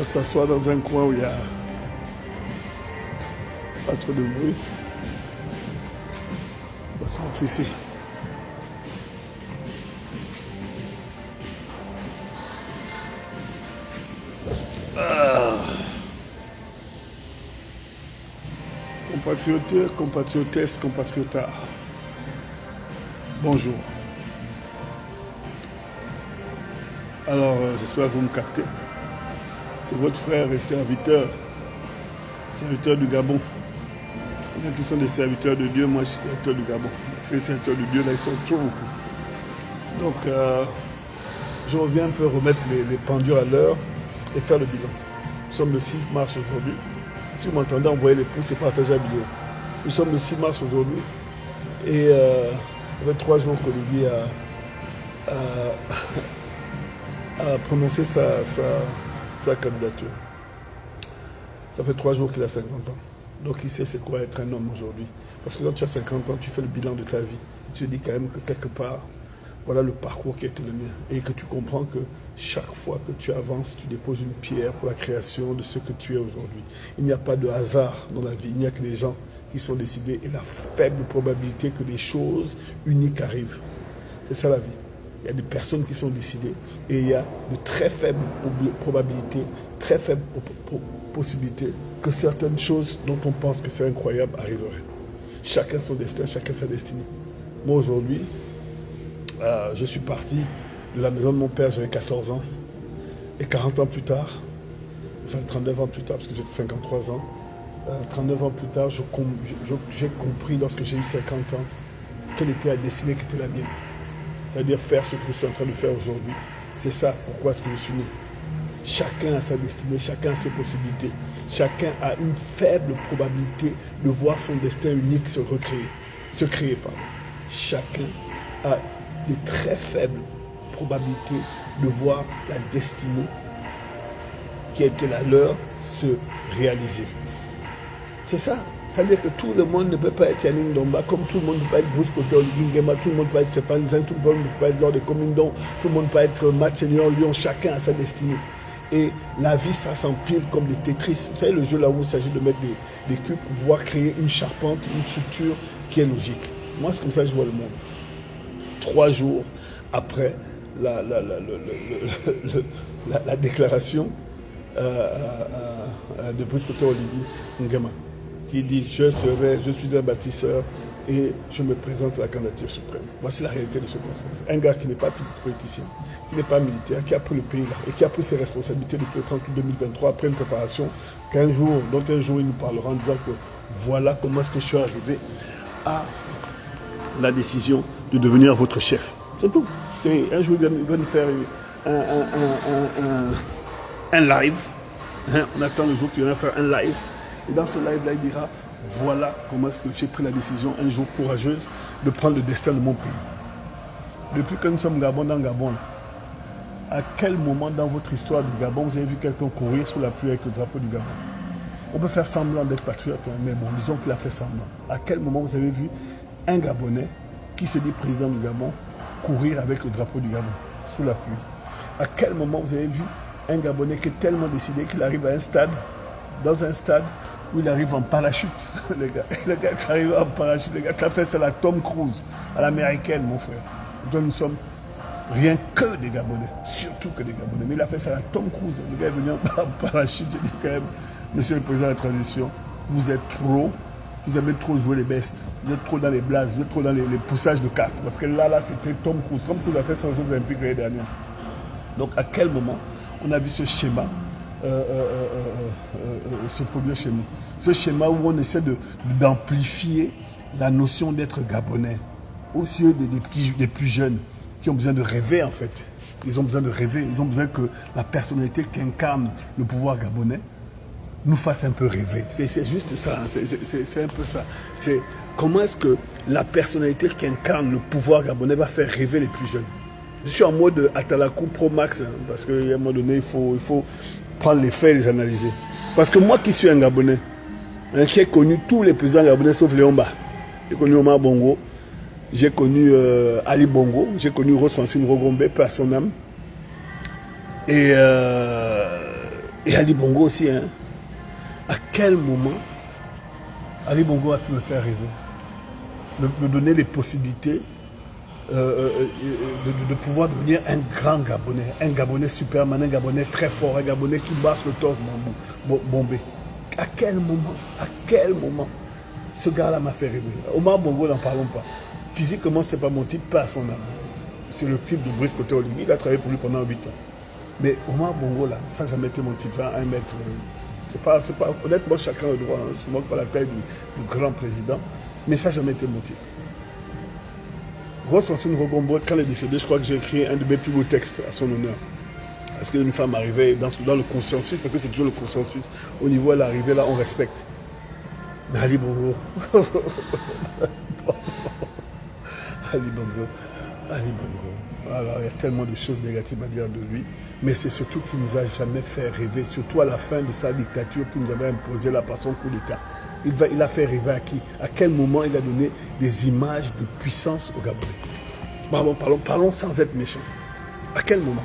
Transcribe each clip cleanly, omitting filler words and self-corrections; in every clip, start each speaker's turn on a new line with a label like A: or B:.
A: va s'asseoir dans un coin où il n'y a pas trop de bruit. On va se mettre ici. Compatriotes, compatriotesses, compatriotards. Bonjour. Alors, j'espère que vous me captez. C'est votre frère et serviteur du Gabon. Il y en a qui sont des serviteurs de Dieu, moi je suis serviteur du Gabon. Les serviteurs de Dieu, là, ils sont trop beaucoup. Donc, je reviens un peu remettre les pendules à l'heure et faire le bilan. Nous sommes le 6 mars aujourd'hui. Si vous m'entendez, envoyez les pouces et partagez la vidéo. Nous sommes le 6 mars aujourd'hui et ça fait 3 jours qu'Olivier a prononcé sa candidature. Ça fait 3 jours qu'il a 50 ans. Donc il sait c'est quoi être un homme aujourd'hui. Parce que quand tu as 50 ans, tu fais le bilan de ta vie. Tu te dis quand même que quelque part, voilà le parcours qui a été le mien. Et que tu comprends que chaque fois que tu avances, tu déposes une pierre pour la création de ce que tu es aujourd'hui. Il n'y a pas de hasard dans la vie. Il n'y a que des gens qui sont décidés et la faible probabilité que des choses uniques arrivent. C'est ça la vie. Il y a des personnes qui sont décidées et il y a de très faibles probabilités, très faibles possibilités que certaines choses dont on pense que c'est incroyable arriveraient. Chacun son destin, chacun sa destinée. Moi aujourd'hui, je suis parti de la maison de mon père, j'avais 14 ans. Et 40 ans plus tard, enfin 39 ans plus tard, parce que j'ai 53 ans, 39 ans plus tard, j'ai compris lorsque j'ai eu 50 ans, quelle était la destinée qui était la mienne. C'est-à-dire faire ce que je suis en train de faire aujourd'hui. C'est ça, pourquoi est-ce que je suis né. Chacun a sa destinée, chacun a ses possibilités. Chacun a une faible probabilité de voir son destin unique se créer. Chacun a de très faibles probabilités de voir la destinée qui a été la leur se réaliser. C'est ça. C'est-à-dire que tout le monde ne peut pas être Yannick Ndomba, comme tout le monde ne peut pas être Bruce Koté, Olivier Nguema, tout le monde ne peut pas être Stéphane Zeng, tout le monde ne peut pas être Lord de Comindon, tout le monde ne peut pas être Match Senior Lyon, chacun a sa destinée. Et la vie, ça s'empile comme des Tetris. Vous savez, le jeu là où il s'agit de mettre des cubes pour pouvoir créer une charpente, une structure qui est logique. Moi, c'est comme ça que je vois le monde. 3 jours après la déclaration de Bruce Koté Olivier Nguema, qui dit je suis un bâtisseur et je me présente à la candidature suprême. Voici la réalité de ce qu'on se passe. Un gars qui n'est pas politicien, qui n'est pas militaire, qui a pris le pays là et qui a pris ses responsabilités depuis le 30 août 2023 après une préparation dont un jour il nous parlera en disant que voilà comment est-ce que je suis arrivé à la décision de devenir votre chef. C'est tout. Un jour, il va nous faire un live. On attend le jour qu'il va faire un live. Et dans ce live-là, il dira, voilà comment est-ce que j'ai pris la décision un jour courageuse de prendre le destin de mon pays. Depuis que nous sommes Gabon dans Gabon, là, à quel moment dans votre histoire du Gabon, vous avez vu quelqu'un courir sous la pluie avec le drapeau du Gabon? On peut faire semblant d'être patriote, mais bon, disons qu'il a fait semblant. À quel moment vous avez vu un Gabonais qui se dit président du Gabon courir avec le drapeau du Gabon sous la pluie? À quel moment vous avez vu un Gabonais qui est tellement décidé qu'il arrive à un stade, dans un stade où il arrive en parachute? Le gars est arrivé en parachute, le gars qui a fait c'est la Tom Cruise à l'américaine, mon frère. Donc nous sommes rien que des Gabonais, surtout que des Gabonais. Mais il a fait ça à la Tom Cruise. Le gars est venu en parachute. Je dis quand même, monsieur le président de la transition, vous avez trop joué les bestes. Vous êtes trop dans les blases, vous êtes trop dans les poussages de cartes. Parce que là, c'était Tom Cruise. Tom Cruise a fait 100 Jeux olympiques l'année dernière. Donc à quel moment on a vu ce schéma se produire chez nous? Ce schéma où on essaie d'amplifier la notion d'être Gabonais aux yeux des plus jeunes qui ont besoin de rêver en fait. Ils ont besoin de rêver, ils ont besoin que la personnalité qui incarne le pouvoir gabonais nous fasse un peu rêver. C'est juste ça, c'est un peu ça. C'est comment est-ce que la personnalité qui incarne le pouvoir gabonais va faire rêver les plus jeunes. Je suis en mode Atalakou Pro Max, hein, parce qu'à un moment donné, il faut prendre les faits et les analyser. Parce que moi qui suis un Gabonais, hein, qui ai connu tous les présidents gabonais sauf Léomba, j'ai connu Omar Bongo, j'ai connu Ali Bongo, j'ai connu Rose Francine Rogombe, paix à son âme. Et Et Ali Bongo aussi, hein. À quel moment Ali Bongo a pu me faire rêver, me donner les possibilités de pouvoir devenir un grand Gabonais Superman, un Gabonais très fort, un Gabonais qui bat le torse bombé. À quel moment ce gars-là m'a fait rêver. Omar Bongo, n'en parlons pas. Physiquement, c'est pas mon type, pas à son âme. C'est le type de Brice Côté Oligui, il a travaillé pour lui pendant 8 ans. Mais Omar Bongo, là, ça n'a jamais été mon type, là, 1 mètre. C'est pas, honnêtement, chacun a le droit, hein, je ne manque pas la taille du grand président, mais ça n'a jamais été mon type. Rose Francine Rogombo, quand elle est décédée, je crois que j'ai écrit un de mes plus beaux textes à son honneur. Parce qu'une femme arrivait dans le consensus, parce que c'est toujours le consensus, au niveau de l'arrivée, là, on respecte. Mais Ali Bongo. Ali Bongo. Alors, il y a tellement de choses négatives à dire de lui, mais c'est surtout qu'il ne nous a jamais fait rêver, surtout à la fin de sa dictature qu'il nous avait imposé là par son coup d'État. Il a fait rêver à qui? À quel moment il a donné des images de puissance au Gabonais? Parlons sans être méchants. À quel moment?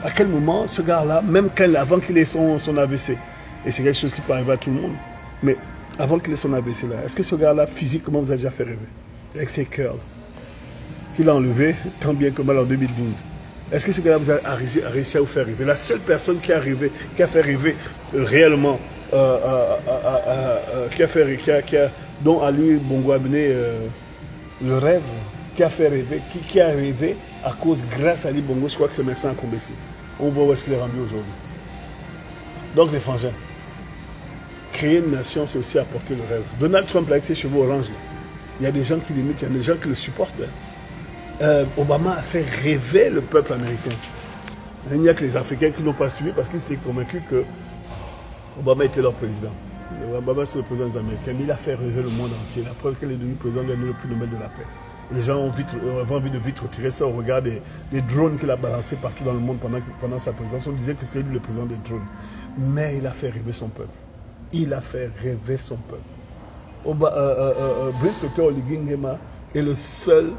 A: À quel moment ce gars-là, même avant qu'il ait son AVC, et c'est quelque chose qui peut arriver à tout le monde, mais avant qu'il ait son AVC là, est-ce que ce gars-là, physiquement, vous a déjà fait rêver? Avec ses curls, qu'il a enlevé tant bien que mal en 2012. Est-ce que ce gars-là a réussi à vous faire rêver? La seule personne qui a fait rêver réellement, dont Ali Bongo a mené le rêve, qui a fait rêver, qui a rêvé à cause, grâce à Ali Bongo, je crois que c'est Mersan Kombessi. On voit où est-ce qu'il est rendu aujourd'hui. Donc les frangins, créer une nation, c'est aussi apporter le rêve. Donald Trump, avec ses cheveux orange, là, il y a des gens qui l'imitent, il y a des gens qui le supportent. Obama a fait rêver le peuple américain. Il n'y a que les Africains qui ne l'ont pas suivi parce qu'ils étaient convaincus que Obama était leur président. Obama, c'est le président des Américains, mais il a fait rêver le monde entier. La preuve qu'il est devenu président, il a donné le prix Nobel de la paix. Les gens ont envie de vite retirer ça au regard des drones qu'il a balancés partout dans le monde pendant sa présidence. On disait que c'était lui le président des drones. Mais il a fait rêver son peuple. Il a fait rêver son peuple. Brice Côté Oligui Nguema est le seul,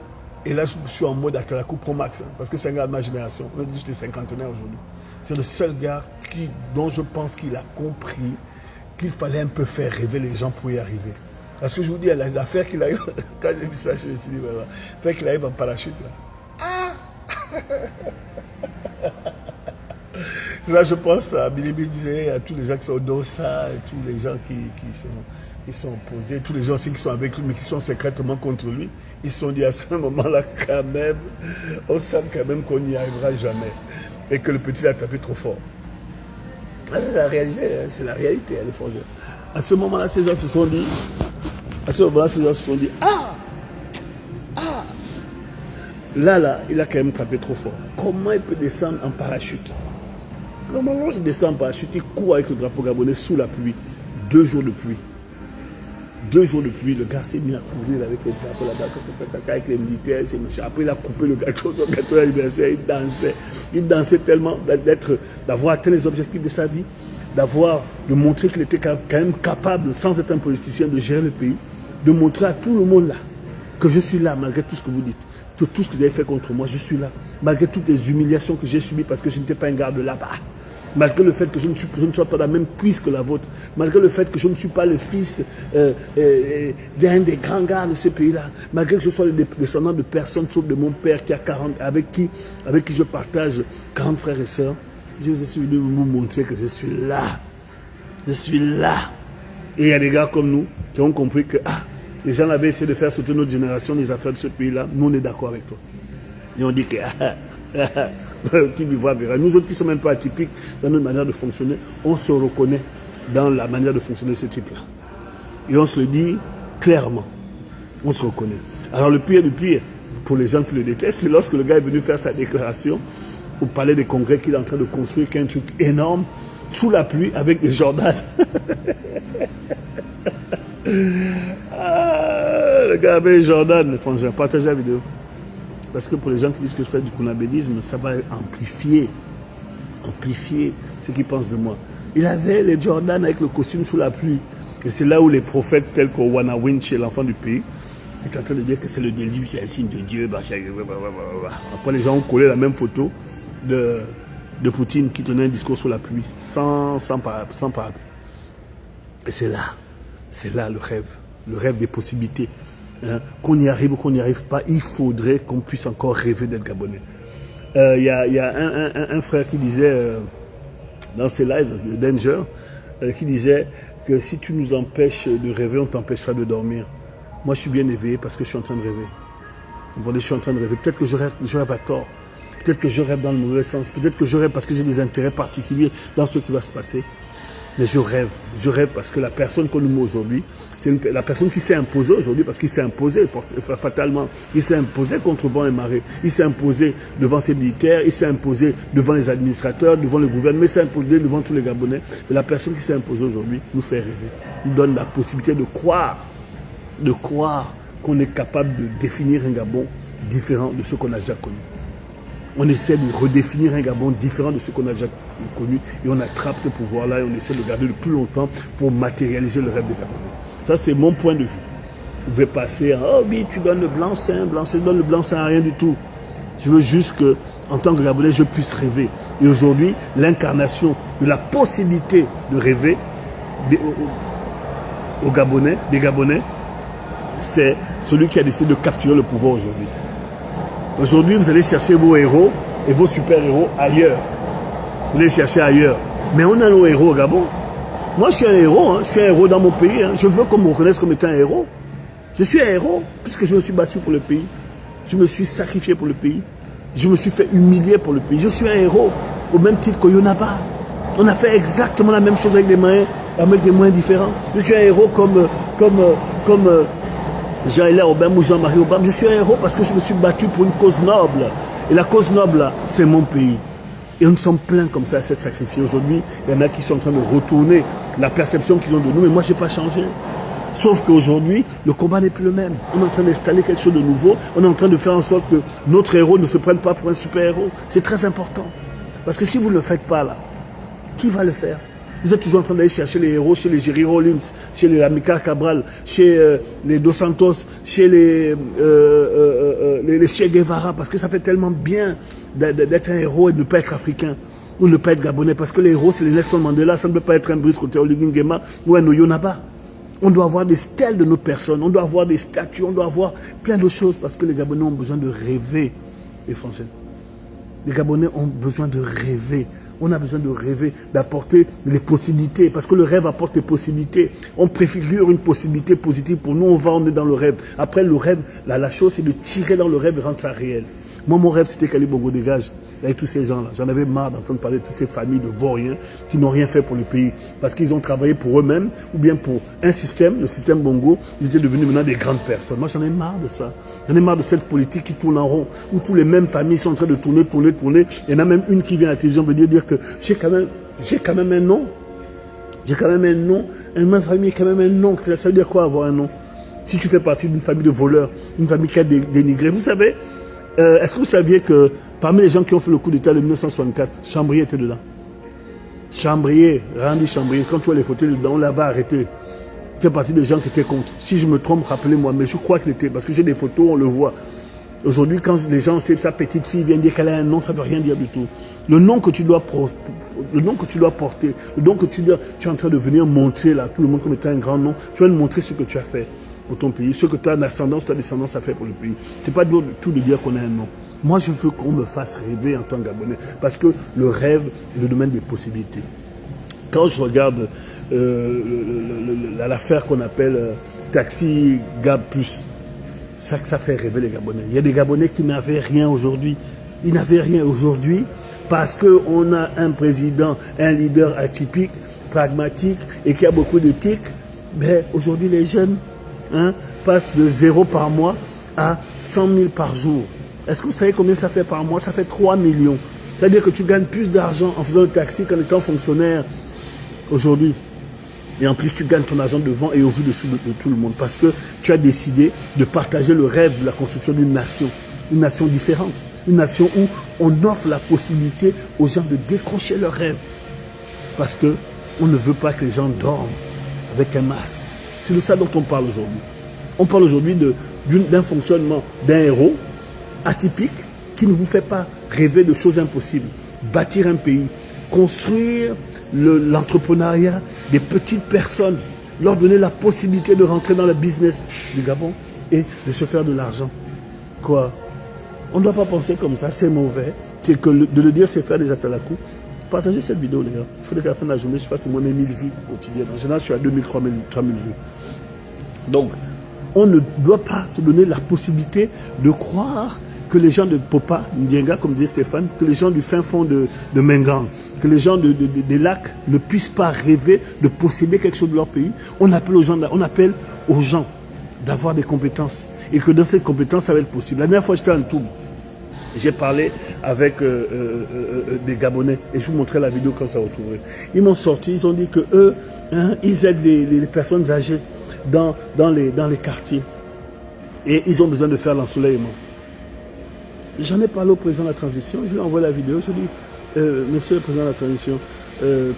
A: et là je suis en mode Atalakou Pro Max, hein, parce que c'est un gars de ma génération, on est juste des cinquantenaires aujourd'hui. C'est le seul gars dont je pense qu'il a compris qu'il fallait un peu faire rêver les gens pour y arriver. Parce que je vous dis, l'affaire qu'il a eu, quand j'ai vu ça, je me suis dit, l'affaire qu'il arrive en parachute là. Ah. C'est là je pense à Bilibi disait, à tous les gens qui sont au Dossa, et tous les gens qui sont opposés, tous les gens aussi qui sont avec lui, mais qui sont secrètement contre lui. Ils se sont dit à ce moment-là, quand même, on sent quand même qu'on n'y arrivera jamais. Et que le petit a tapé trop fort. C'est la réalité, les frangins. À ce moment-là, ces gens se sont dit, là, il a quand même tapé trop fort. Comment il peut descendre en parachute? Comment il descend en parachute? Il court avec le drapeau gabonais sous la pluie. 2 jours de pluie. 2 jours de pluie, le gars s'est mis à courir avec les drapeaux là-bas, avec les militaires, après il a coupé le gâteau, son gâteau d'anniversaire, il dansait tellement d'avoir atteint les objectifs de sa vie, de montrer qu'il était quand même capable, sans être un politicien, de gérer le pays, de montrer à tout le monde là, que je suis là, malgré tout ce que vous dites, tout ce que vous avez fait contre moi, je suis là, malgré toutes les humiliations que j'ai subies parce que je n'étais pas un garde là-bas. Malgré le fait que je ne sois pas dans la même cuisse que la vôtre, malgré le fait que je ne suis pas le fils d'un des grands gars de ce pays-là, malgré que je sois le descendant de personnes sauf de mon père qui a 40, avec qui je partage 40 frères et sœurs, je suis venu vous montrer que je suis là. Je suis là. Et il y a des gars comme nous qui ont compris que les gens avaient essayé de faire sauter notre génération des affaires de ce pays-là. Nous, on est d'accord avec toi. Et on dit que qui me voit verra. Nous autres qui ne sommes même pas atypiques dans notre manière de fonctionner, on se reconnaît dans la manière de fonctionner de ce type-là. Et on se le dit clairement. On se reconnaît. Alors le pire du pire, pour les gens qui le détestent, c'est lorsque le gars est venu faire sa déclaration au palais des congrès qu'il est en train de construire, qui est un truc énorme, sous la pluie, avec des Jordan. Le gars avec Jordan, j'ai partagé la vidéo. Parce que pour les gens qui disent que je fais du kounabélisme, ça va amplifier ce qu'ils pensent de moi. Il avait les Jordan avec le costume sous la pluie. Et c'est là où les prophètes tels qu'Owana Winch, l'enfant du pays, est en train de dire que c'est le déluge, c'est un signe de Dieu. Après, les gens ont collé la même photo de de Poutine qui tenait un discours sur la pluie, sans parapluie. Et c'est là le rêve des possibilités. Hein. Qu'on y arrive ou qu'on n'y arrive pas, il faudrait qu'on puisse encore rêver d'être Gabonais. Il y a un frère qui disait, dans ses lives, Danger, qui disait que si tu nous empêches de rêver, on t'empêchera de dormir. Moi, je suis bien éveillé parce que je suis en train de rêver. Bon, je suis en train de rêver. Peut-être que je rêve à tort. Peut-être que je rêve dans le mauvais sens. Peut-être que je rêve parce que j'ai des intérêts particuliers dans ce qui va se passer. Mais je rêve. Je rêve parce que la personne qu'on nous met aujourd'hui, c'est la personne qui s'est imposée aujourd'hui, parce qu'il s'est imposé fatalement. Il s'est imposé contre vent et marée. Il s'est imposé devant ses militaires. Il s'est imposé devant les administrateurs, devant le gouvernement. Il s'est imposé devant tous les Gabonais. Mais la personne qui s'est imposée aujourd'hui nous fait rêver. Nous donne la possibilité de croire qu'on est capable de définir un Gabon différent de ce qu'on a déjà connu. On essaie de redéfinir un Gabon différent de ce qu'on a déjà connu et on attrape ce pouvoir-là et on essaie de le garder le plus longtemps pour matérialiser le rêve des Gabonais. Ça, c'est mon point de vue. Vous pouvez passer à « Oh oui, tu donnes le blanc-seing, tu donnes le blanc-seing à rien du tout. » Je veux juste que, en tant que Gabonais, je puisse rêver. Et aujourd'hui, l'incarnation de la possibilité de rêver aux Gabonais, des Gabonais, c'est celui qui a décidé de capturer le pouvoir aujourd'hui. Aujourd'hui, vous allez chercher vos héros et vos super-héros ailleurs. Vous allez chercher ailleurs. Mais on a nos héros au Gabon. Moi, je suis un héros. Hein. Je suis un héros dans mon pays. Hein. Je veux qu'on me reconnaisse comme étant un héros. Je suis un héros puisque je me suis battu pour le pays. Je me suis sacrifié pour le pays. Je me suis fait humilier pour le pays. Je suis un héros au même titre que Yonaba. On a fait exactement la même chose avec des moyens différents. Je suis un héros comme Jean-Hilaire Obama ou Jean-Marie Obama. Je suis un héros parce que je me suis battu pour une cause noble. Et la cause noble, c'est mon pays. Et nous sommes pleins comme ça à s'être sacrifiés. Aujourd'hui, il y en a qui sont en train de retourner la perception qu'ils ont de nous. Mais moi, je n'ai pas changé. Sauf qu'aujourd'hui, le combat n'est plus le même. On est en train d'installer quelque chose de nouveau. On est en train de faire en sorte que notre héros ne se prenne pas pour un super-héros. C'est très important. Parce que si vous ne le faites pas là, qui va le faire? Vous êtes toujours en train d'aller chercher les héros chez les Jerry Rollins, chez les Amilcar Cabral, chez les Dos Santos, chez les Che Guevara, parce que ça fait tellement bien d'être un héros et de ne pas être africain ou ne pas être gabonais, parce que les héros, c'est les Nelson Mandela, ça ne peut pas être un Brice Koté Oligui ou un Oyonaba. On doit avoir des stèles de nos personnes, on doit avoir des statues, on doit avoir plein de choses, parce que les Gabonais ont besoin de rêver, les Français. Les Gabonais ont besoin de rêver. On a besoin de rêver, d'apporter les possibilités, parce que le rêve apporte les possibilités. On préfigure une possibilité positive pour nous, on est dans le rêve. Après le rêve, la chose c'est de tirer dans le rêve et rendre ça réel. Moi, mon rêve, c'était qu'Ali Bongo dégage. Avec tous ces gens-là, j'en avais marre d'entendre parler de toutes ces familles de vauriens qui n'ont rien fait pour le pays, parce qu'ils ont travaillé pour eux-mêmes, ou bien pour un système, le système Bongo, ils étaient devenus maintenant des grandes personnes. Moi, j'en ai marre de ça. J'en ai marre de cette politique qui tourne en rond, où tous les mêmes familles sont en train de tourner. Il y en a même une qui vient à la télévision me dire que j'ai quand même un nom. J'ai quand même un nom. Une famille a quand même un nom. Ça veut dire quoi avoir un nom? Si tu fais partie d'une famille de voleurs, une famille qui a dénigré, vous savez, est-ce que vous saviez que parmi les gens qui ont fait le coup d'État de 1964, Chambrier était dedans? Chambrier, Randy Chambrier, quand tu vois les photos dedans, on l'avait arrêté. Il fait partie des gens qui étaient contre. Si je me trompe, rappelez-moi, mais je crois qu'il était, parce que j'ai des photos, on le voit. Aujourd'hui, quand les gens, sa petite fille vient dire qu'elle a un nom, ça ne veut rien dire du tout. Le nom que tu dois porter, le nom que tu es en train de venir montrer là, tout le monde comme étant un grand nom, tu vas nous montrer ce que tu as fait pour ton pays, ce que ta ascendance, ta descendance a fait pour le pays. Ce n'est pas tout de dire qu'on a un nom. Moi, je veux qu'on me fasse rêver en tant que Gabonais, parce que le rêve est le domaine des possibilités. Quand je regarde l'affaire qu'on appelle Taxi Gab Plus, ça fait rêver les Gabonais. Il y a des Gabonais qui n'avaient rien aujourd'hui. Ils n'avaient rien aujourd'hui parce qu'on a un président, un leader atypique, pragmatique et qui a beaucoup d'éthique. Mais aujourd'hui, les jeunes passent de 0 par mois à 100 000 par jour. Est-ce que vous savez combien ça fait par mois? Ça fait 3 millions. C'est-à-dire que tu gagnes plus d'argent en faisant le taxi qu'en étant fonctionnaire aujourd'hui. Et en plus, tu gagnes ton argent devant et au vu de tout le monde. Parce que tu as décidé de partager le rêve de la construction d'une nation. Une nation différente. Une nation où on offre la possibilité aux gens de décrocher leurs rêves. Parce qu'on ne veut pas que les gens dorment avec un masque. C'est de ça dont on parle aujourd'hui. On parle aujourd'hui d'un fonctionnement d'un héros atypique qui ne vous fait pas rêver de choses impossibles. bâtir un pays, construire l'entrepreneuriat des petites personnes, leur donner la possibilité de rentrer dans le business du Gabon et de se faire de l'argent. Quoi? On ne doit pas penser comme ça, c'est mauvais. C'est que de le dire, c'est faire des atalakou. Partagez cette vidéo, les gars. Il faut qu'à la fin de la journée, je fasse moins de 1000 vues quotidiennes. En général, je suis à 2000, 3000 vues. Donc, on ne doit pas se donner la possibilité de croire que les gens de Popa, Ndienga, comme disait Stéphane, que les gens du fin fond de Mengan, que les gens des lacs ne puissent pas rêver de posséder quelque chose de leur pays. On appelle aux gens d'avoir des compétences. Et que dans cette compétence, ça va être possible. La dernière fois, j'étais en Toum. J'ai parlé avec des Gabonais. Et je vous montrerai la vidéo quand ça retrouverait. Ils m'ont sorti, ils ont dit que eux, ils aident les personnes âgées dans les quartiers. Et ils ont besoin de faire l'ensoleillement. J'en ai parlé au président de la transition. Je lui ai envoyé la vidéo. Je lui ai dit, monsieur le président de la transition,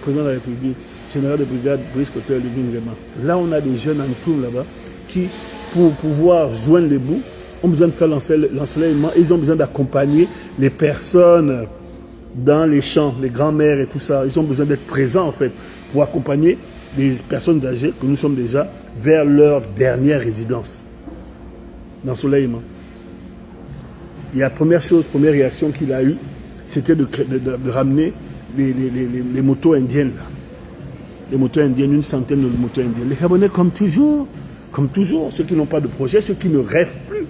A: président de la République, général de brigade, Brice Cotter, Living Gema. Là, on a des jeunes en Toum là-bas qui, pour pouvoir joindre les bouts, ont besoin de faire l'ensoleillement. Ils ont besoin d'accompagner les personnes dans les champs, les grands-mères et tout ça. Ils ont besoin d'être présents, en fait, pour accompagner les personnes âgées, que nous sommes déjà, vers leur dernière résidence. L'ensoleillement. Et la première réaction qu'il a eue, c'était de ramener les motos indiennes. Là. Les motos indiennes, une centaine de motos indiennes. Les Gabonais, comme toujours, ceux qui n'ont pas de projet, ceux qui ne rêvent plus.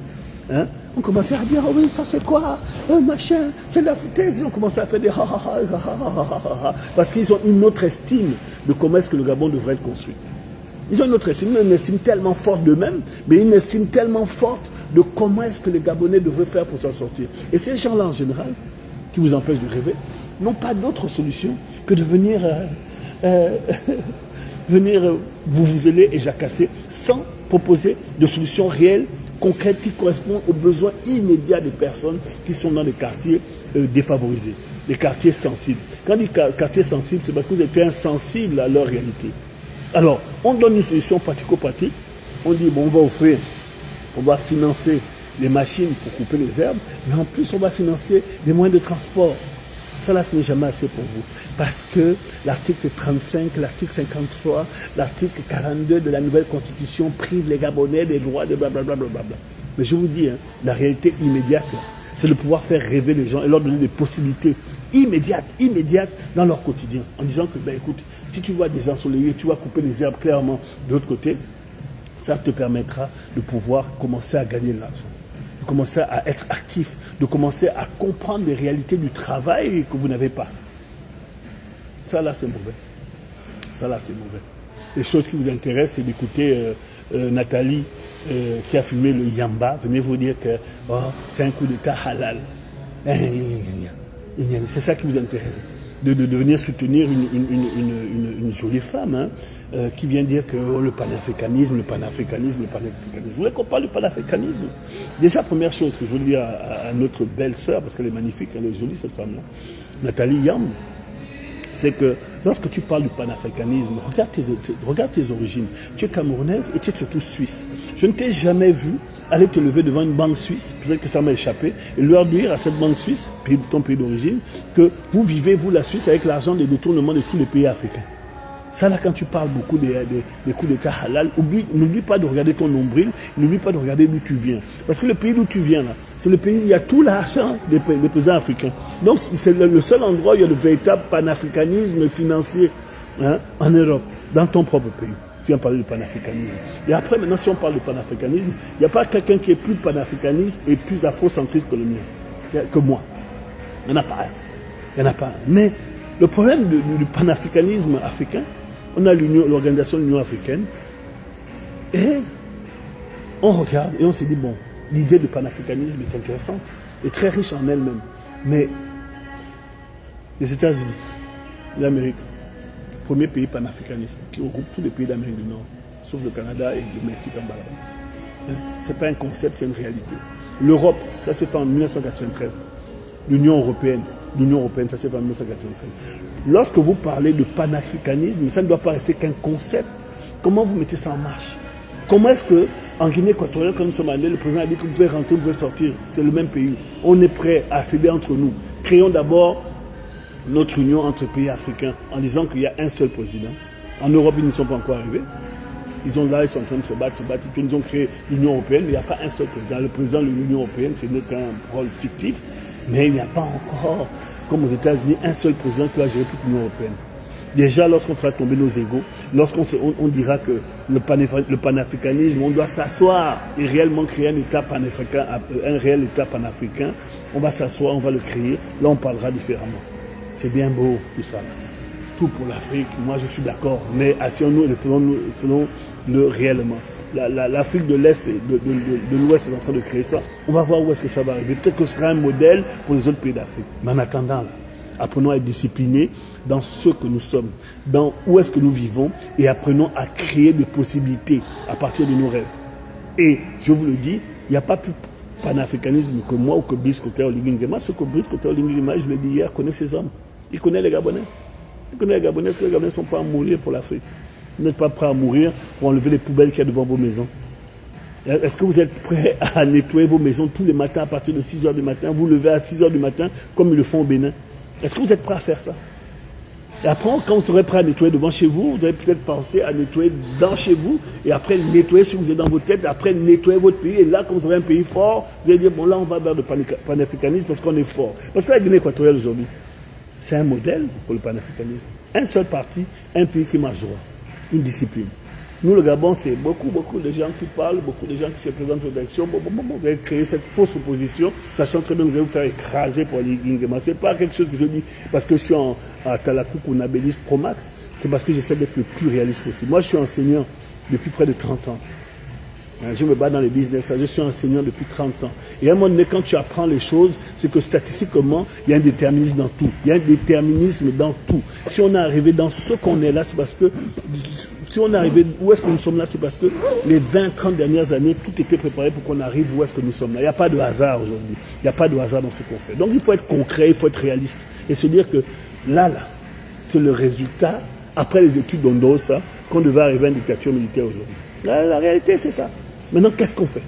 A: Hein? On commençait à dire, oh oui, ça c'est quoi? Machin, c'est de la foutaise. Ils ont commencé à faire des ha ha ha ha. Parce qu'ils ont une autre estime de comment est-ce que le Gabon devrait être construit. Ils ont une estime tellement forte d'eux-mêmes, mais une estime tellement forte de comment est-ce que les Gabonais devraient faire pour s'en sortir. Et ces gens-là, en général, qui vous empêchent de rêver, n'ont pas d'autre solution que de venir vous ailer et jacasser sans proposer de solutions réelles, concrètes, qui correspondent aux besoins immédiats des personnes qui sont dans les quartiers défavorisés, les quartiers sensibles. Quand on dit quartiers sensibles, c'est parce que vous êtes insensibles à leur réalité. Alors, on donne une solution pratico-pratique, on dit, bon, on va financer les machines pour couper les herbes, mais en plus, on va financer des moyens de transport. Ça là, ce n'est jamais assez pour vous. Parce que l'article 35, l'article 53, l'article 42 de la nouvelle constitution prive les Gabonais des droits de blablabla. Mais je vous dis, hein, la réalité immédiate, c'est de pouvoir faire rêver les gens et leur donner des possibilités immédiates dans leur quotidien. En disant que, ben écoute, si tu vas désensoleiller, tu vas couper les herbes clairement de l'autre côté, ça te permettra de pouvoir commencer à gagner de l'argent, de commencer à être actif, de commencer à comprendre les réalités du travail que vous n'avez pas. Ça là, c'est mauvais. Ça là, c'est mauvais. Les choses qui vous intéressent, c'est d'écouter Nathalie qui a filmé le Yamba. Venez vous dire que c'est un coup d'état halal. C'est ça qui vous intéresse. De venir soutenir une jolie femme qui vient dire que le panafricanisme. Vous voulez qu'on parle du panafricanisme? Déjà, première chose que je veux dire à notre belle sœur, parce qu'elle est magnifique, elle est jolie cette femme-là, Nathalie Yam, c'est que lorsque tu parles du panafricanisme, regarde tes origines. Tu es camerounaise et tu es surtout suisse. Je ne t'ai jamais vu aller te lever devant une banque suisse, peut-être que ça m'a échappé, et leur dire à cette banque suisse, ton pays d'origine, que vous vivez, vous la Suisse, avec l'argent des détournements de tous les pays africains. Ça là, quand tu parles beaucoup des coups d'état halal, n'oublie pas de regarder ton nombril, n'oublie pas de regarder d'où tu viens. Parce que le pays d'où tu viens là, c'est le pays où il y a tout l'argent des paysans africains. Donc c'est le seul endroit où il y a le véritable panafricanisme financier en Europe, dans ton propre pays. Tu viens parler de panafricanisme. Et après, maintenant, si on parle de panafricanisme, il n'y a pas quelqu'un qui est plus panafricaniste et plus afrocentriste que le mien, que moi. Il n'y en a pas un. Il n'y en a pas un. Mais le problème du panafricanisme africain, on a l'organisation de l'Union africaine, et on regarde et on se dit, bon, l'idée du panafricanisme est intéressante et très riche en elle-même. Mais les États-Unis, l'Amérique, premier pays panafricaniste qui regroupe tous les pays d'Amérique du Nord, sauf le Canada et le Mexique en bas là-bas. Ce n'est pas un concept, c'est une réalité. L'Europe, ça s'est fait en 1993. L'Union européenne, ça s'est fait en 1993. Lorsque vous parlez de panafricanisme, ça ne doit pas rester qu'un concept. Comment vous mettez ça en marche? Comment est-ce que en Guinée équatoriale, quand nous sommes allés, le président a dit que vous pouvez rentrer, vous pouvez sortir. C'est le même pays. On est prêt à céder entre nous. Créons d'abord notre union entre pays africains en disant qu'il y a un seul président. En Europe, ils ne sont pas encore arrivés. Ils sont là, ils sont en train de se battre. Ils nous ont créé l'Union européenne, mais il n'y a pas un seul président. Le président de l'Union européenne, c'est qu'un rôle fictif, mais il n'y a pas encore, comme aux États-Unis, un seul président qui va gérer toute l'Union européenne. Déjà, lorsqu'on fera tomber nos égos, lorsqu'on on dira que le panafricanisme, on doit s'asseoir et réellement créer un État panafricain, un réel État panafricain, on va s'asseoir, on va le créer, là on parlera différemment. C'est bien beau tout ça. Là. Tout pour l'Afrique, moi je suis d'accord, mais asseyons-nous et faisons-le réellement. L'Afrique de l'Est et de l'Ouest est en train de créer ça. On va voir où est-ce que ça va arriver. Peut-être que ce sera un modèle pour les autres pays d'Afrique. Mais en attendant, là, apprenons à être disciplinés dans ce que nous sommes, dans où est-ce que nous vivons et apprenons à créer des possibilités à partir de nos rêves. Et je vous le dis, il n'y a pas plus panafricanisme que moi ou que Brice Koté Oligui Nguema. Ce que Brice Koté Oligui Nguema, je l'ai dit hier, connaît ses hommes. Il connaît les Gabonais. Il connaît les Gabonais. Est-ce que les Gabonais ne sont pas à mourir pour l'Afrique? Vous n'êtes pas prêts à mourir pour enlever les poubelles qu'il y a devant vos maisons. Est-ce que vous êtes prêts à nettoyer vos maisons tous les matins à partir de 6 h du matin, vous levez à 6 h du matin comme ils le font au Bénin? Est-ce que vous êtes prêts à faire ça? Et après, quand vous serez prêt à nettoyer devant chez vous, vous allez peut-être penser à nettoyer dans chez vous, et après nettoyer si vous êtes dans vos têtes, après nettoyer votre pays, et là, quand vous aurez un pays fort, vous allez dire, bon là, on va vers le panafricanisme parce qu'on est fort. Parce que la Guinée équatoriale aujourd'hui, c'est un modèle pour le panafricanisme. Un seul parti, un pays qui marche droit, une discipline. Nous, le Gabon, c'est beaucoup de gens qui parlent, beaucoup de gens qui se présentent aux élections. Vous allez créer cette fausse opposition, sachant très bien que vous allez vous faire écraser pour les Nguema. Ce n'est pas quelque chose que je dis parce que je suis à Talakou ou Nabélis Promax, c'est parce que j'essaie d'être le plus réaliste possible. Moi, je suis enseignant depuis près de 30 ans. Je me bats dans les business, je suis enseignant depuis 30 ans. Et à un moment donné, quand tu apprends les choses, c'est que statistiquement, il y a un déterminisme dans tout. Il y a un déterminisme dans tout. Si on est arrivé dans ce qu'on est là, c'est parce que... Si on est arrivé, où est-ce que nous sommes là, c'est parce que les 20-30 dernières années, tout était préparé pour qu'on arrive où est-ce que nous sommes là. Il n'y a pas de hasard aujourd'hui. Il n'y a pas de hasard dans ce qu'on fait. Donc il faut être concret, il faut être réaliste. Et se dire que là, c'est le résultat, après les études d'Ondosa, qu'on devait arriver à une dictature militaire aujourd'hui. La réalité, c'est ça. Maintenant, qu'est-ce qu'on fait?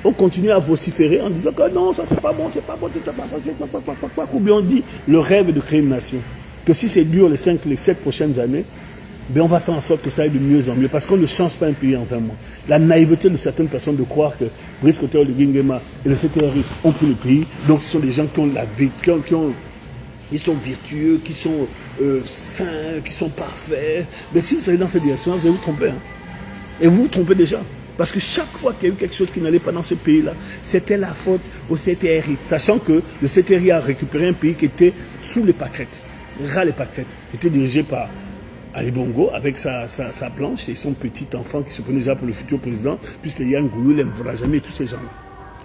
A: On continue à vociférer en disant que non, ça c'est pas bon, c'est pas bon, c'est pas bon, ou bien on dit le rêve est de créer une nation. Que si c'est dur les 7 prochaines années, ben on va faire en sorte que ça aille de mieux en mieux, parce qu'on ne change pas un pays en 20 mois. La naïveté de certaines personnes de croire que Brice Koté Oligui Nguema et le CTRI ont pris le pays, donc ce sont des gens qui ont la vie, ils sont vertueux, qui sont sains, qui sont parfaits. Mais si vous allez dans cette direction, vous allez vous tromper. Hein. Et vous vous trompez déjà. Parce que chaque fois qu'il y a eu quelque chose qui n'allait pas dans ce pays-là, c'était la faute au CTRI. Sachant que le CTRI a récupéré un pays qui était sous les pâquerettes, ras les pâquerettes. C'était dirigé par Ali Bongo avec sa blanche et son petit enfant qui se prenait déjà pour le futur président, puisque Yann Goulou, l'Emvrajami et tous ces gens-là.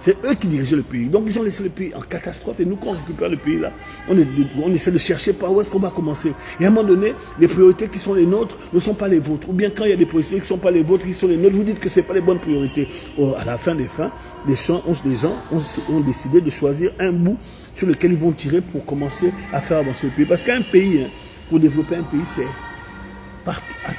A: C'est eux qui dirigeaient le pays. Donc ils ont laissé le pays en catastrophe. Et nous, quand on récupère le pays là, on essaie de chercher par où est-ce qu'on va commencer. Et à un moment donné, les priorités qui sont les nôtres ne sont pas les vôtres. Ou bien quand il y a des priorités qui ne sont pas les vôtres, qui sont les nôtres, vous dites que ce n'est pas les bonnes priorités. À la fin des fins, les gens ont décidé de choisir un bout sur lequel ils vont tirer pour commencer à faire avancer le pays. Parce qu'un pays, pour développer un pays, c'est...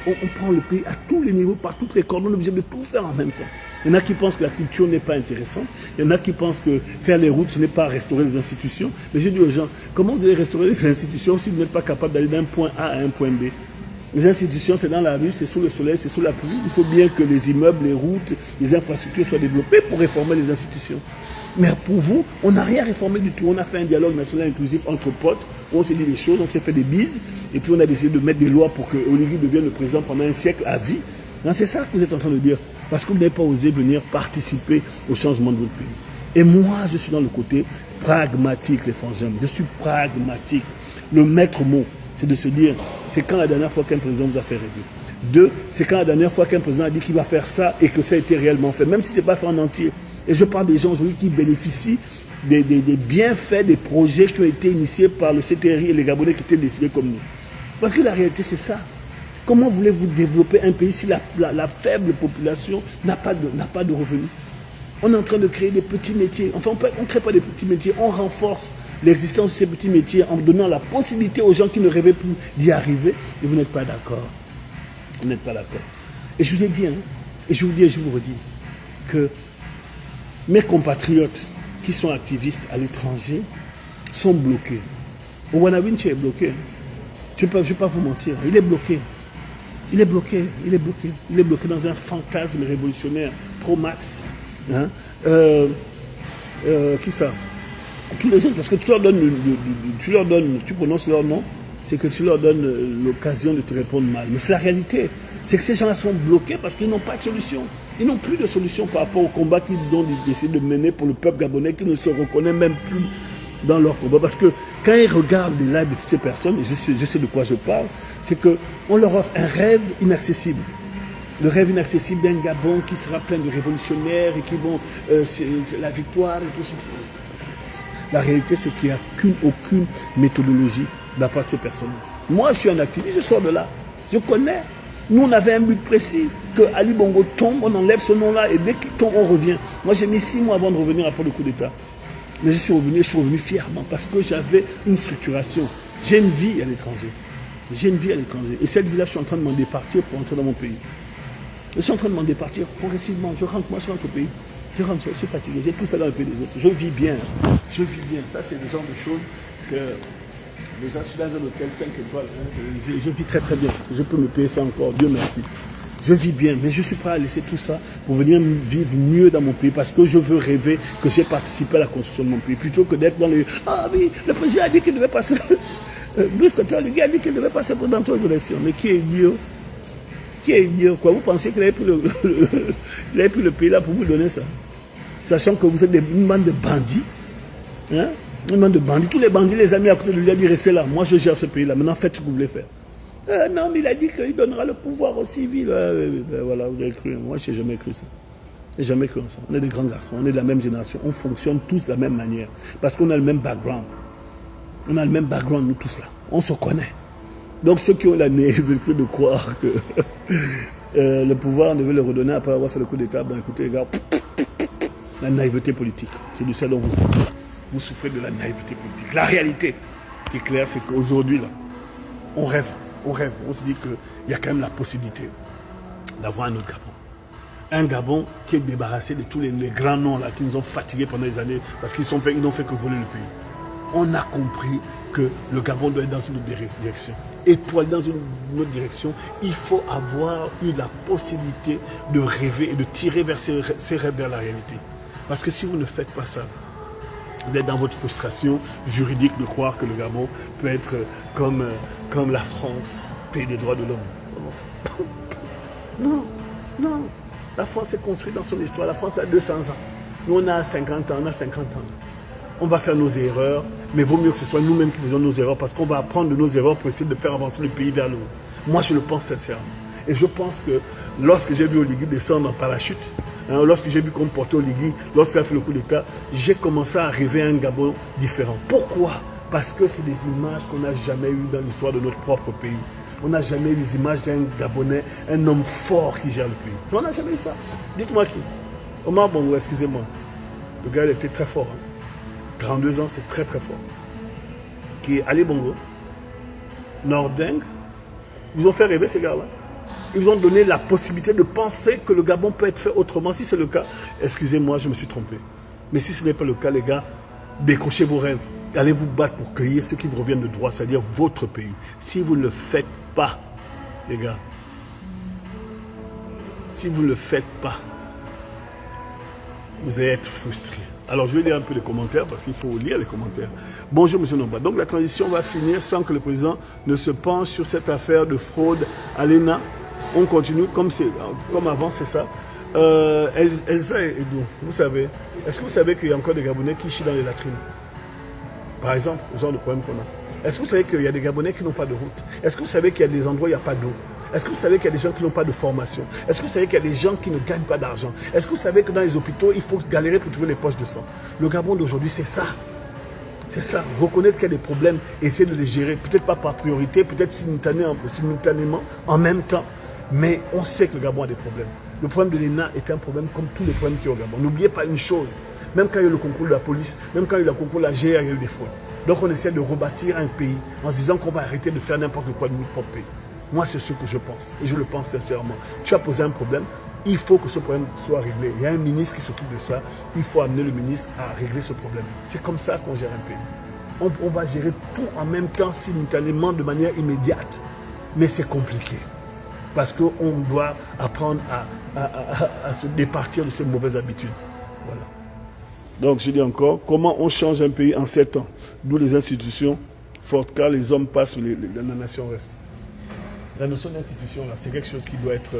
A: On prend le pays à tous les niveaux, par toutes les cordes, on est obligé de tout faire en même temps. Il y en a qui pensent que la culture n'est pas intéressante. Il y en a qui pensent que faire les routes, ce n'est pas restaurer les institutions. Mais je dis aux gens, comment vous allez restaurer les institutions si vous n'êtes pas capable d'aller d'un point A à un point B? Les institutions, c'est dans la rue, c'est sous le soleil, c'est sous la pluie. Il faut bien que les immeubles, les routes, les infrastructures soient développées pour réformer les institutions. Mais pour vous, on n'a rien réformé du tout. On a fait un dialogue national inclusif entre potes, où on s'est dit des choses, on s'est fait des bises, et puis on a décidé de mettre des lois pour que Oligui devienne le président pendant un siècle à vie. C'est ça que vous êtes en train de dire. Parce que vous n'avez pas osé venir participer au changement de votre pays. Et moi, je suis dans le côté pragmatique, les frangins. Je suis pragmatique. Le maître mot, c'est de se dire, c'est quand la dernière fois qu'un président vous a fait rêver. 2, c'est quand la dernière fois qu'un président a dit qu'il va faire ça et que ça a été réellement fait, même si ce n'est pas fait en entier. Et je parle des gens aujourd'hui qui bénéficient des bienfaits, des projets qui ont été initiés par le CTRI et les Gabonais qui étaient décidés comme nous. Parce que la réalité, c'est ça. Comment voulez-vous développer un pays si la faible population n'a pas de revenus? On est en train de créer des petits métiers. Enfin, on ne crée pas des petits métiers, on renforce l'existence de ces petits métiers en donnant la possibilité aux gens qui ne rêvaient plus d'y arriver. Et vous n'êtes pas d'accord. Vous n'êtes pas d'accord. Et je vous ai dit, et je vous dis et je vous redis, que mes compatriotes qui sont activistes à l'étranger sont bloqués. Ouanawinchi est bloqué. Je ne vais pas vous mentir. Il est bloqué. Il est bloqué. Il est bloqué. Il est bloqué dans un fantasme révolutionnaire. Pro-Max. Hein? Qui ça? Tous les autres, parce que tu prononces leur nom, c'est que tu leur donnes l'occasion de te répondre mal. Mais c'est la réalité. C'est que ces gens-là sont bloqués parce qu'ils n'ont pas de solution. Ils n'ont plus de solution par rapport au combat qu'ils ont décidé de mener pour le peuple gabonais qui ne se reconnaît même plus dans leur combat. Parce que quand ils regardent les lives de toutes ces personnes, et je sais de quoi je parle, c'est qu'on leur offre un rêve inaccessible. Le rêve inaccessible d'un Gabon qui sera plein de révolutionnaires et qui vont... c'est la victoire et tout ça. La réalité, c'est qu'il n'y a aucune méthodologie de la part de ces personnes. Moi, je suis un activiste, je sors de là. Je connais. Nous, on avait un but précis, que Ali Bongo tombe, on enlève ce nom-là, et dès qu'il tombe, on revient. Moi, j'ai mis 6 mois avant de revenir après le coup d'État. Mais je suis revenu fièrement, parce que j'avais une structuration. J'ai une vie à l'étranger. J'ai une vie à l'étranger. Et cette vie-là, je suis en train de m'en départir pour entrer dans mon pays. Je suis en train de m'en départir progressivement. Je rentre au pays. Je rentre, je suis fatigué. J'ai tout fait dans le pays des autres. Je vis bien. Je vis bien. Ça, c'est le genre de choses que... Déjà, je suis dans un hôtel 5 étoiles. Hein. Je vis très très bien. Je peux me payer ça encore. Dieu merci. Je vis bien, mais je suis prêt à laisser tout ça pour venir vivre mieux dans mon pays parce que je veux rêver que j'ai participé à la construction de mon pays plutôt que d'être dans les... Ah oui, le président a dit qu'il devait passer... Brice Cotter, le gars a dit qu'il devait passer pendant 3 élections. Mais qui est idiot? Qui est idiot? Quoi, vous pensez qu'il avait pris le pays là pour vous donner ça? Sachant que vous êtes une bande de bandits. Hein? Une bande de bandits. Tous les bandits, les amis à côté de lui, a dit restez là. Moi, je gère ce pays là. Maintenant, faites ce que vous voulez faire. Non, mais il a dit qu'il donnera le pouvoir aux civils. Voilà, vous avez cru. Moi, je n'ai jamais cru ça. Je n'ai jamais cru en ça. On est des grands garçons, on est de la même génération. On fonctionne tous de la même manière. Parce qu'on a le même background. On a le même background, nous tous là. On se connaît. Donc, ceux qui ont la naïveté de croire que le pouvoir, on devait le redonner après avoir fait le coup d'État, ben écoutez, les gars, la naïveté politique. C'est de ça dont vous souffrez. Vous souffrez de la naïveté politique. La réalité qui est claire, c'est qu'aujourd'hui, là, on rêve. On se dit qu'il y a quand même la possibilité d'avoir un autre Gabon. Un Gabon qui est débarrassé de tous les grands noms là, qui nous ont fatigués pendant des années parce qu'ils n'ont fait que voler le pays. On a compris que le Gabon doit être dans une autre direction. Et pour aller dans une autre direction, il faut avoir eu la possibilité de rêver et de tirer vers ces rêves vers la réalité. Parce que si vous ne faites pas ça, d'être dans votre frustration juridique de croire que le Gabon peut être comme la France, pays des droits de l'homme. Non, non. La France est construite dans son histoire. La France a 200 ans. Nous, on a 50 ans, on a 50 ans. On va faire nos erreurs, mais vaut mieux que ce soit nous-mêmes qui faisons nos erreurs parce qu'on va apprendre de nos erreurs pour essayer de faire avancer le pays vers le haut. Moi, je le pense sincèrement. Et je pense que lorsque j'ai vu Oligui descendre en parachute, lorsque j'ai vu qu'on portait Oligui, lorsqu'il a fait le coup d'État, j'ai commencé à rêver un Gabon différent. Pourquoi? Parce que c'est des images qu'on n'a jamais eues dans l'histoire de notre propre pays. On n'a jamais eu les images d'un Gabonais, un homme fort qui gère le pays. On n'a jamais eu ça. Dites-moi qui? Omar Bongo, excusez-moi. Le gars, il était très fort. 32 ans, c'est très très fort. Qui est Ali Bongo, Nordeng, ils ont fait rêver ces gars-là. Ils vous ont donné la possibilité de penser que le Gabon peut être fait autrement. Si c'est le cas, excusez-moi, je me suis trompé. Mais si ce n'est pas le cas, les gars, décrochez vos rêves. Allez vous battre pour cueillir ce qui vous revient de droit, c'est-à-dire votre pays. Si vous ne le faites pas, les gars, si vous ne le faites pas, vous allez être frustrés. Alors, je vais lire un peu les commentaires parce qu'il faut lire les commentaires. Bonjour, M. Nomba. Donc, la transition va finir sans que le président ne se penche sur cette affaire de fraude à l'ENA. On continue comme avant, c'est ça. Elsa et Edou, vous savez, est-ce que vous savez qu'il y a encore des Gabonais qui chient dans les latrines? Par exemple, le genre de problème qu'on a. Est-ce que vous savez qu'il y a des Gabonais qui n'ont pas de route? Est-ce que vous savez qu'il y a des endroits où il n'y a pas d'eau? Est-ce que vous savez qu'il y a des gens qui n'ont pas de formation? Est-ce que vous savez qu'il y a des gens qui ne gagnent pas d'argent? Est-ce que vous savez que dans les hôpitaux, il faut galérer pour trouver les poches de sang? Le Gabon d'aujourd'hui, c'est ça. C'est ça. Reconnaître qu'il y a des problèmes, essayer de les gérer. Peut-être pas par priorité, peut-être simultanément, en même temps. Mais on sait que le Gabon a des problèmes. Le problème de l'ENA est un problème comme tous les problèmes qu'il y a au Gabon. N'oubliez pas une chose. Même quand il y a eu le concours de la police, même quand il y a eu le concours de la GR, il y a eu des fraudes. Donc on essaie de rebâtir un pays en se disant qu'on va arrêter de faire n'importe quoi de notre propre pays. Moi, c'est ce que je pense. Et je le pense sincèrement. Tu as posé un problème, il faut que ce problème soit réglé. Il y a un ministre qui s'occupe de ça. Il faut amener le ministre à régler ce problème. C'est comme ça qu'on gère un pays. On va gérer tout en même temps, simultanément, de manière immédiate. Mais c'est compliqué. Parce qu'on doit apprendre à se départir de ces mauvaises habitudes. Voilà. Donc, je dis encore, comment on change un pays en 7 ans? D'où les institutions fortes, car les hommes passent, la nation reste. La notion d'institution, là, c'est quelque chose qui doit être...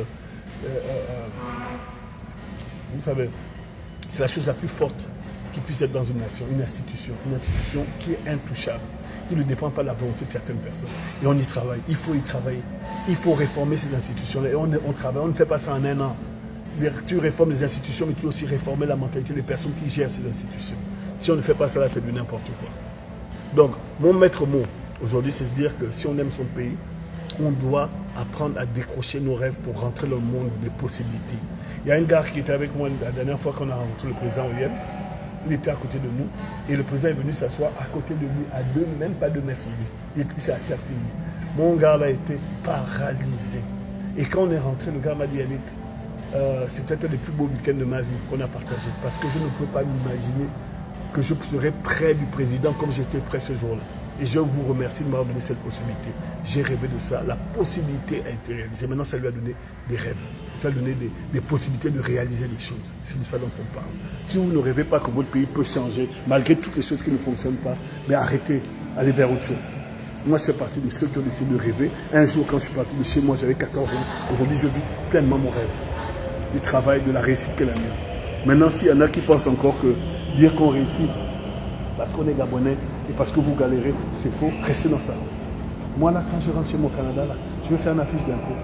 A: vous savez, c'est la chose la plus forte qui puisse être dans une nation, une institution qui est intouchable, qui ne dépend pas de la volonté de certaines personnes. Et on y travaille, il faut y travailler, il faut réformer ces institutions-là. Et on travaille, on ne fait pas ça en un an. Tu réformes les institutions, mais tu dois aussi réformer la mentalité des personnes qui gèrent ces institutions. Si on ne fait pas ça, là, c'est du n'importe quoi. Donc, mon maître mot aujourd'hui, c'est de dire que si on aime son pays, on doit apprendre à décrocher nos rêves pour rentrer dans le monde des possibilités. Il y a un gars qui était avec moi la dernière fois qu'on a rencontré le président Oyem. Il était à côté de nous et le président est venu s'asseoir à côté de lui, à même pas 2 mètres de lui. Il s'est assis à côté de lui. Mon gars là était paralysé. Et quand on est rentré, le gars m'a dit, Yannick, c'est peut-être le plus beau week-end de ma vie qu'on a partagé. Parce que je ne peux pas m'imaginer que je serais près du président comme j'étais près ce jour-là. Et je vous remercie de m'avoir donné cette possibilité. J'ai rêvé de ça. La possibilité a été réalisée. Maintenant, ça lui a donné des rêves. Ça lui a donné des possibilités de réaliser des choses. C'est de ça dont on parle. Si vous ne rêvez pas que votre pays peut changer, malgré toutes les choses qui ne fonctionnent pas, mais arrêtez, allez vers autre chose. Moi, je fais partie de ceux qui ont décidé de rêver. Un jour, quand je suis parti de chez moi, j'avais 14 ans. Aujourd'hui, je vis pleinement mon rêve. Du travail, de la réussite qu'est la mienne. Maintenant, s'il y en a qui pensent encore que dire qu'on réussit parce qu'on est Gabonais et parce que vous galérez, c'est faux, restez dans ça. Moi, là, quand je rentre chez mon Canada, là, je vais faire une affiche d'impôt.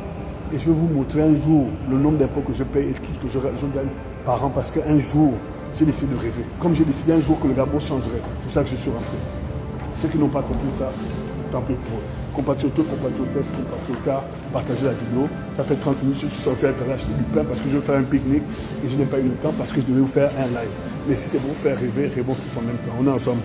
A: Et je vais vous montrer un jour le nombre d'impôts que je paye et ce que je gagne par an. Parce qu'un jour, j'ai décidé de rêver. Comme j'ai décidé un jour que le Gabon changerait. C'est pour ça que je suis rentré. Ceux qui n'ont pas compris ça, tant pis pour eux. Compatriotes, compatriotas, partagez la vidéo. Ça fait 30 minutes, je suis censé être allé acheter du pain parce que je veux faire un pique-nique et je n'ai pas eu le temps parce que je devais vous faire un live. Mais si c'est pour vous faire rêver, rêvons tous en même temps. On est ensemble.